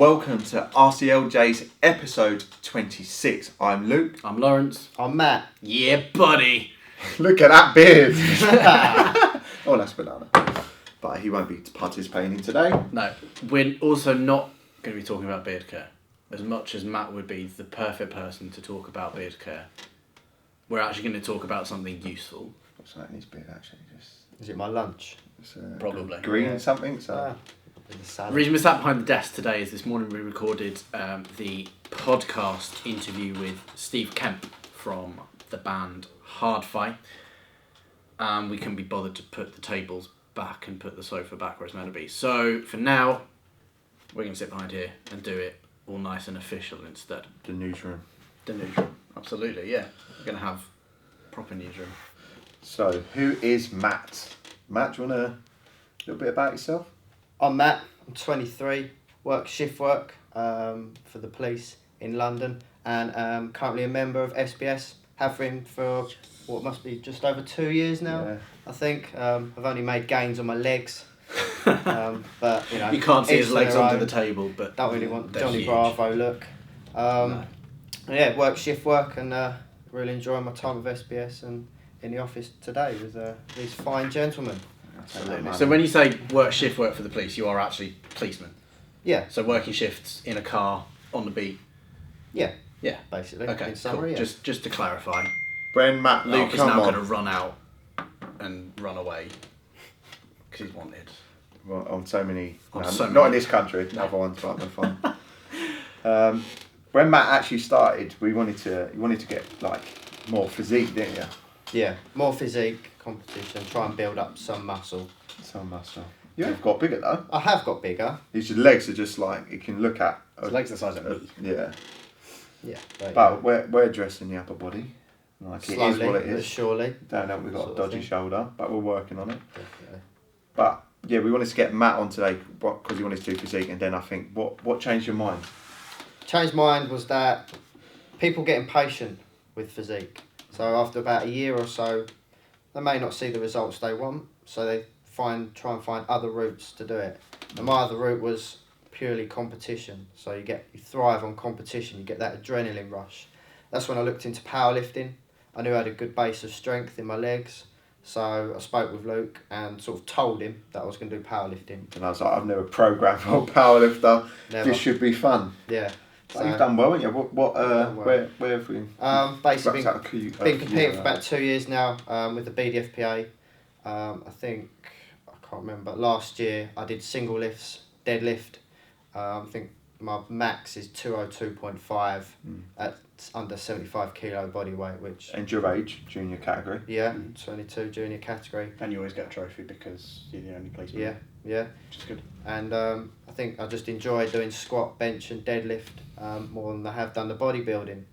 welcome to AskTheLJs episode 26. I'm Luke. I'm Lawrence. I'm Matt. Yeah, buddy. Look at that beard. Oh, that's banana. But he won't be participating today. No, we're also not going to be talking about beard care. As much as Matt would be the perfect person to talk about beard care, we're actually going to talk about something useful. What's that in his beard actually? Is it my lunch? It's, Probably. Green something. So. The reason we're sat behind the desk today is this morning we recorded the podcast interview with Steve Kemp from the band Hardfi. We couldn't be bothered to put the tables back and put the sofa back where it's meant to be. So for now, we're going to sit behind here and do it all nice and official instead. The newsroom. The newsroom. Absolutely, yeah. We're going to have proper newsroom. So, who is Matt? Matt, do you want a little bit about yourself? I'm Matt. I'm 23. Work shift work for the police in London, and currently a member of SBS. Have been for what must be just over 2 years now. Yeah. I think I've only made gains on my legs, but you know you can't see his legs under the table. But don't really want Johnny huge. Bravo look. No. Yeah, work shift work, and really enjoying my time with SBS and in the office today with these fine gentlemen. Absolutely. So when you say shift work for the police, you are actually policemen? Yeah. So working shifts in a car, on the beat? Yeah. Yeah. Basically. Okay, in summary, cool. yeah. Just to clarify, When Matt... Luke is now going to run out and run away because he's wanted. Well, on so many... So not many. in this country, other ones, but they're fun. When Matt actually started, he wanted to get like more physique, didn't you? Yeah, more physique, competition, try and build up some muscle. Some muscle. You have got bigger though. I have got bigger. His legs are just like, you can look at. His legs are the size of me. Yeah. Yeah. But we're dressing the upper body. Like slowly, it is what it but is. surely. Don't know, we've got a dodgy shoulder, but we're working on it. Definitely. But yeah, we wanted to get Matt on today because he wanted to do physique, and then I think, what changed your mind? Changed mind was that people get impatient with physique. So after about a year or so, they may not see the results they want, so they try and find other routes to do it. And my other route was purely competition. So you thrive on competition, you get that adrenaline rush. That's when I looked into powerlifting. I knew I had a good base of strength in my legs, so I spoke with Luke and sort of told him that I was going to do powerlifting. And I was like, I've never programmed for a powerlifter. Never. This should be fun. Yeah. So you've done well, haven't you? Where have we? Basically been competing for about 2 years now with the BDFPA. I think, I can't remember, last year I did single lifts, deadlift. I think my max is 202.5 at under 75 kilo body weight, which... And your age, junior category? Yeah, 22 junior category. And you always get a trophy because you're the only policeman. Yeah. Which is good. And I think I just enjoy doing squat, bench and deadlift more than I have done the bodybuilding.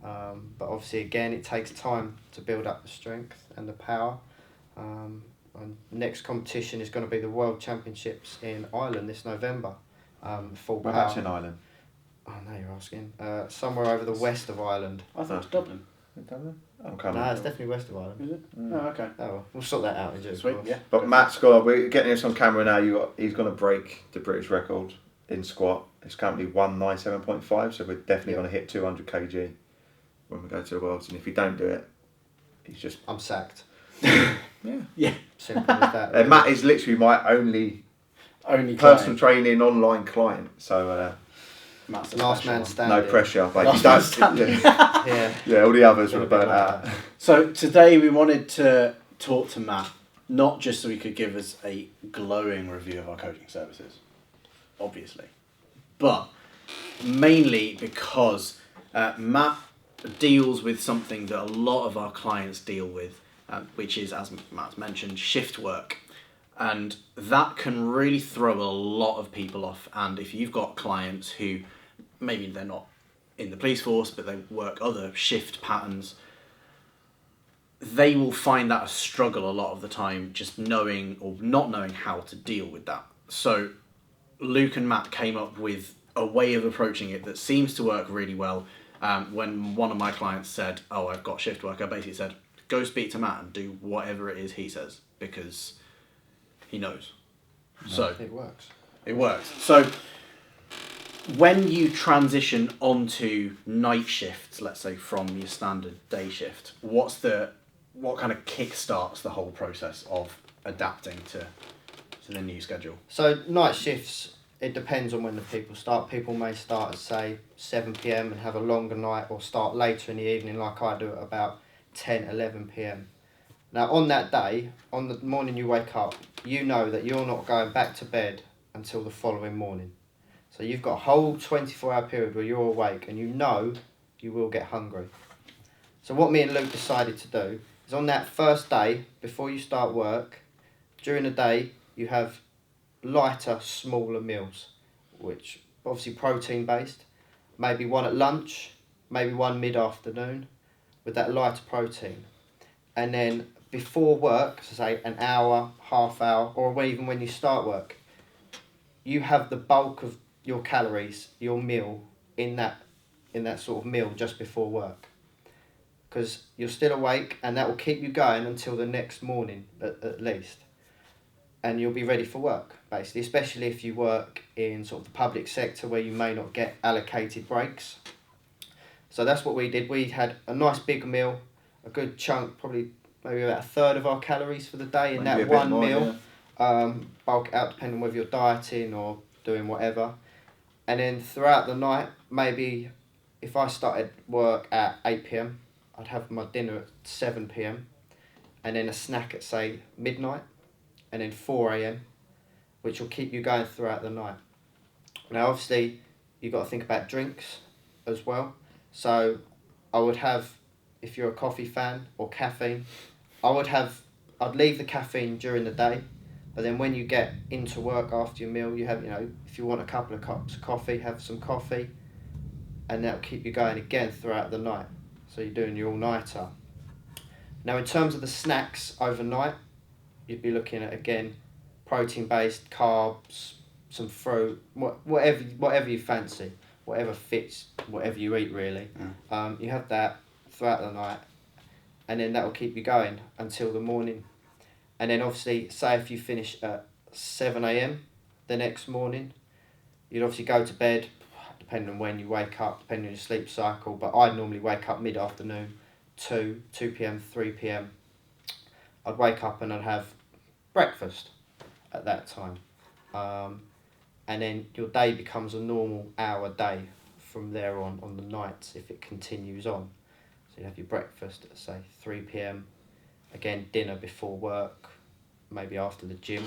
But obviously, again, it takes time to build up the strength and the power. And next competition is going to be the World Championships in Ireland this November. Full power. Whereabouts in Ireland? Oh, no, you're asking. Somewhere over the west of Ireland. I thought it was Dublin. Dublin? No, it's definitely west of Ireland. Is it? Oh, okay. Oh, well, we'll sort that out in due Sweet, course. yeah. But Matt's we're getting this on camera now. He's going to break the British record in squat. It's currently 197.5, so we're definitely going to hit 200 kg when we go to the Worlds. And if you don't do it, he's just... I'm sacked. Yeah. Simple as that. Matt is literally my only personal training online client. So Matt's the last special man one. standing. no pressure. But Last if you man don't, standing. Yeah. all the others would have Gotta burnt be like out. that. So today we wanted to talk to Matt, not just so he could give us a glowing review of our coaching services, obviously, but mainly because Matt deals with something that a lot of our clients deal with, which is, as Matt's mentioned, shift work. And that can really throw a lot of people off. And if you've got clients who maybe they're not in the police force, but they work other shift patterns, they will find that a struggle a lot of the time, just knowing or not knowing how to deal with that. So Luke and Matt came up with a way of approaching it that seems to work really well. When one of my clients said, "Oh, I've got shift work," I basically said, "Go speak to Matt and do whatever it is he says, because he knows." So It works. it works. So when you transition onto night shifts, let's say from your standard day shift, what kind of kick starts the whole process of adapting to the new schedule? So night shifts, it depends on when the people start. People may start at say 7 p.m. and have a longer night, or start later in the evening like I do at about 10, 11 p.m. Now on that day, on the morning you wake up, you know that you're not going back to bed until the following morning. So you've got a whole 24-hour period where you're awake and you know you will get hungry. So what me and Luke decided to do is on that first day, before you start work, during the day you have lighter, smaller meals, which obviously protein based, maybe one at lunch, maybe one mid-afternoon with that lighter protein. And then before work, so say an hour, half hour, or even when you start work, you have the bulk of your calories, your meal, in that sort of meal just before work. Because you're still awake and that will keep you going until the next morning at least. And you'll be ready for work, basically, especially if you work in sort of the public sector where you may not get allocated breaks. So that's what we did. We had a nice big meal, a good chunk, probably maybe about a third of our calories for the day in Maybe that a bit one more, meal. Yeah. Bulk it out depending on whether you're dieting or doing whatever. And then throughout the night, maybe if I started work at 8 p.m, I'd have my dinner at 7 p.m, and then a snack at say midnight, and then 4 a.m, which will keep you going throughout the night. Now obviously you've got to think about drinks as well. So I would have, if you're a coffee fan or caffeine, I'd leave the caffeine during the day, but then when you get into work after your meal, you have, if you want a couple of cups of coffee, have some coffee, and that'll keep you going again throughout the night. So you're doing your all-nighter. Now in terms of the snacks overnight, you'd be looking at, again, protein-based, carbs, some fruit, whatever you fancy, whatever fits, whatever you eat really. You have that throughout the night, and then that will keep you going until the morning. And then obviously, say if you finish at 7 a.m. the next morning, you'd obviously go to bed, depending on when you wake up, depending on your sleep cycle, but I'd normally wake up mid-afternoon, 2 p.m, 3 p.m. I'd wake up and I'd have breakfast at that time. And then your day becomes a normal hour day from there on the nights if it continues on. So you have your breakfast at say 3 p.m, again dinner before work, maybe after the gym,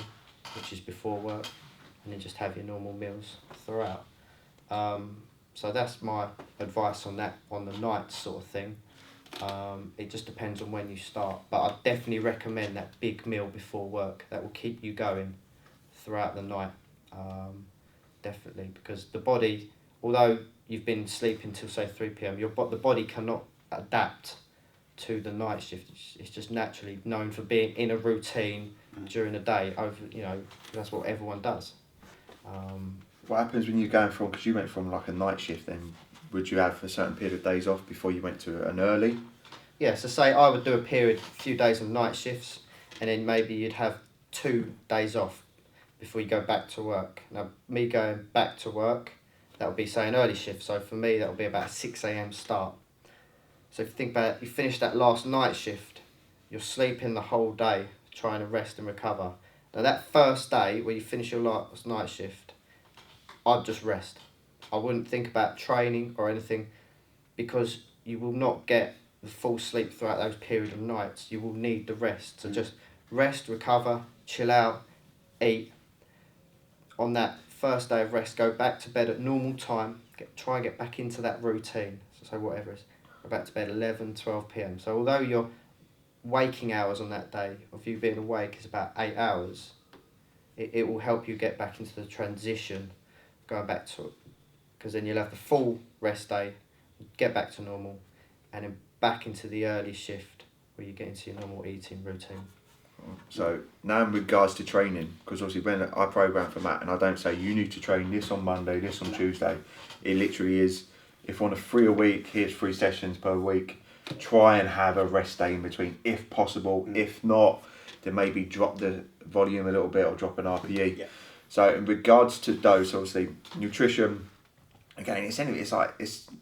which is before work, and then just have your normal meals throughout. So that's my advice on that, on the night sort of thing. It just depends on when you start, but I definitely recommend that big meal before work. That will keep you going throughout the night, definitely, because the body, although you've been sleeping till say 3 p.m, the body cannot adapt to the night shift. It's just naturally known for being in a routine during the day. That's what everyone does. What happens when you're going from, because you went from like a night shift, then would you have a certain period of days off before you went to an early? Yeah, so say I would do a few days of night shifts, and then maybe you'd have 2 days off before you go back to work. Now, me going back to work, that would be say an early shift. So for me, that would be about a 6 a.m. start. So if you think about it, you finish that last night shift, you're sleeping the whole day, trying to rest and recover. Now that first day where you finish your last night shift, I'd just rest. I wouldn't think about training or anything, because you will not get the full sleep throughout those period of nights. You will need the rest. So just rest, recover, chill out, eat. On that first day of rest, go back to bed at normal time, try and get back into that routine. So whatever it is, go back to bed 11, 12 p.m. So although your waking hours on that day, of you being awake, is about 8 hours, it will help you get back into the transition, going back to it, because then you'll have the full rest day, get back to normal, and then back into the early shift where you get into your normal eating routine. So now in regards to training, because obviously when I program for Matt, and I don't say you need to train this on Monday, this on Tuesday, it literally is, if on a 3 a week, here's 3 sessions per week, try and have a rest day in between if possible. If not, then maybe drop the volume a little bit or drop an RPE. So in regards to dose, obviously nutrition, again, it's like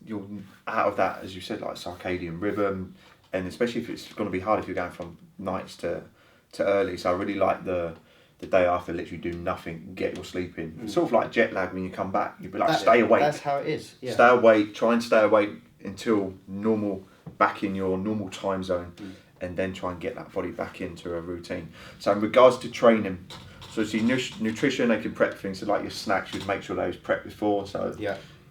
you're out of that, as you said, like circadian rhythm, and especially if it's going to be hard if you're going from nights to early. So I really like the day after, literally do nothing, get your sleep in. It's sort of like jet lag when you come back. You'd be like, stay awake. That's how it is. Yeah. Stay awake. Try and stay awake until back in your normal time zone, and then try and get that body back into a routine. So in regards to training, so see nutrition, they can prep things. So like your snacks, you'd make sure those prepped before. So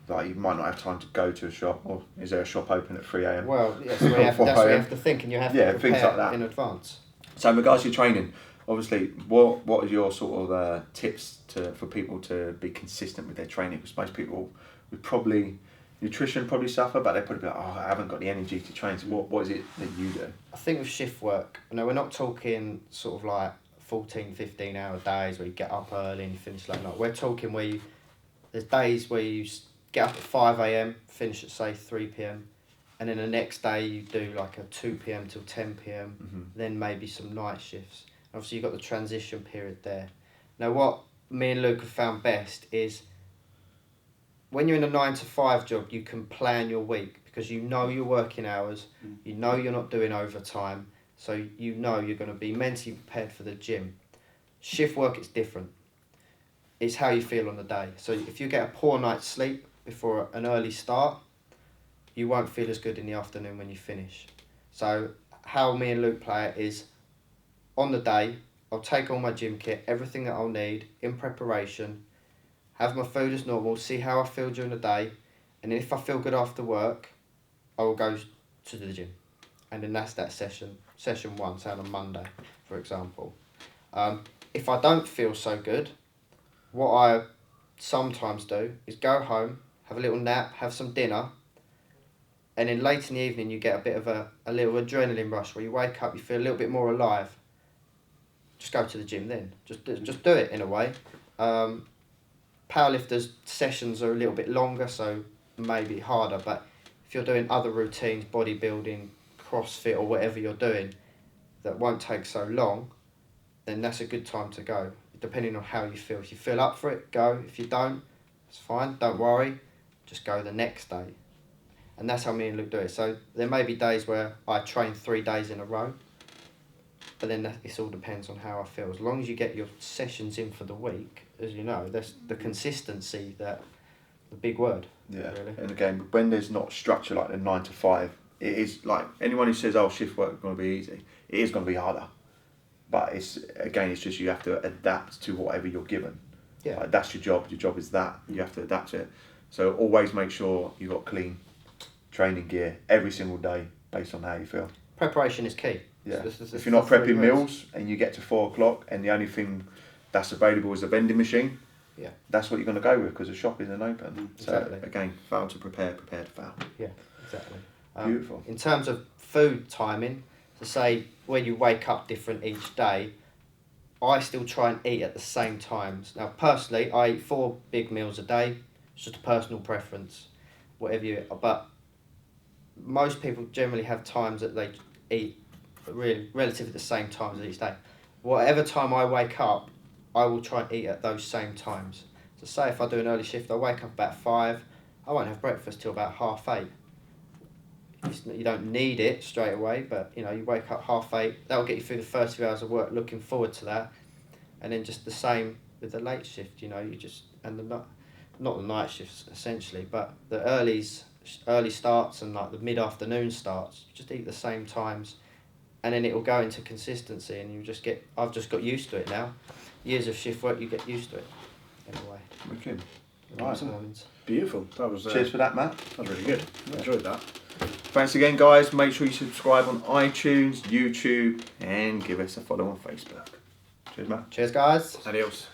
like you might not have time to go to a shop, or is there a shop open at 3 a.m? Well, yes, that's what you have to think, and you have to prepare things like that in advance. So in regards to your training, obviously, what are your sort of tips for people to be consistent with their training? Because most people would probably, nutrition probably suffer, but they'd probably be like, oh, I haven't got the energy to train. So what is it that you do? I think with shift work, we're not talking sort of like 14, 15 hour days where you get up early and you finish late night. We're talking there's days where you get up at 5 a.m, finish at say 3 p.m, and then the next day you do like a 2 p.m. till 10 p.m, then maybe some night shifts. Obviously you've got the transition period there. Now what me and Luke have found best is when you're in a 9 to 5 job, you can plan your week because you know your working hours, you know you're not doing overtime, so you know you're going to be mentally prepared for the gym. Shift work, it's different. It's how you feel on the day. So if you get a poor night's sleep before an early start, you won't feel as good in the afternoon when you finish. So how me and Luke play it is, on the day, I'll take all my gym kit, everything that I'll need in preparation, have my food as normal, see how I feel during the day, and if I feel good after work, I will go to the gym. And then that's that session 1, say on a Monday, for example. If I don't feel so good, what I sometimes do is go home, have a little nap, have some dinner, and then late in the evening you get a bit of a little adrenaline rush where you wake up, you feel a little bit more alive. Just go to the gym then. Just do it in a way. Powerlifters sessions are a little bit longer, so maybe harder, but if you're doing other routines, bodybuilding, CrossFit or whatever you're doing that won't take so long, then that's a good time to go, depending on how you feel. If you feel up for it, go. If you don't, it's fine, don't worry, just go the next day. And that's how me and Luke do it. So there may be days where I train 3 days in a row, but then it all depends on how I feel. As long as you get your sessions in for the week, as you know, that's the consistency, the big word. Yeah, really. And again, when there's not structure like the 9 to 5, it is like anyone who says, oh, shift work is going to be easy, it is going to be harder. But it's just you have to adapt to whatever you're given. Yeah. Like, that's your job is that, you have to adapt to it. So always make sure you've got clean training gear every single day based on how you feel. Preparation is key. Yeah. If you're not prepping meals and you get to 4 o'clock and the only thing that's available is a vending machine, that's what you're going to go with because the shop isn't open. Exactly. So again, fail to prepare, prepare to fail. Yeah, exactly. Beautiful. In terms of food timing, to say when you wake up different each day, I still try and eat at the same times. Now personally, I eat 4 big meals a day. It's just a personal preference, whatever you eat. But most people generally have times that they eat really relatively the same times each day. Whatever time I wake up, I will try and eat at those same times. So say if I do an early shift, I wake up about 5, I won't have breakfast till about 7:30. You don't need it straight away, but you wake up 7:30, that'll get you through the first few hours of work, looking forward to that. And then just the same with the late shift, and not the night shifts essentially, but the early starts and like the mid-afternoon starts, just eat the same times, and then it will go into consistency, and I've just got used to it now. Years of shift work, you get used to it in a way. Wicked. Right. Beautiful. That was Cheers for that, Matt. That was really good. I enjoyed that. Thanks again, guys. Make sure you subscribe on iTunes, YouTube, and give us a follow on Facebook. Cheers, Matt. Cheers, guys. Adios.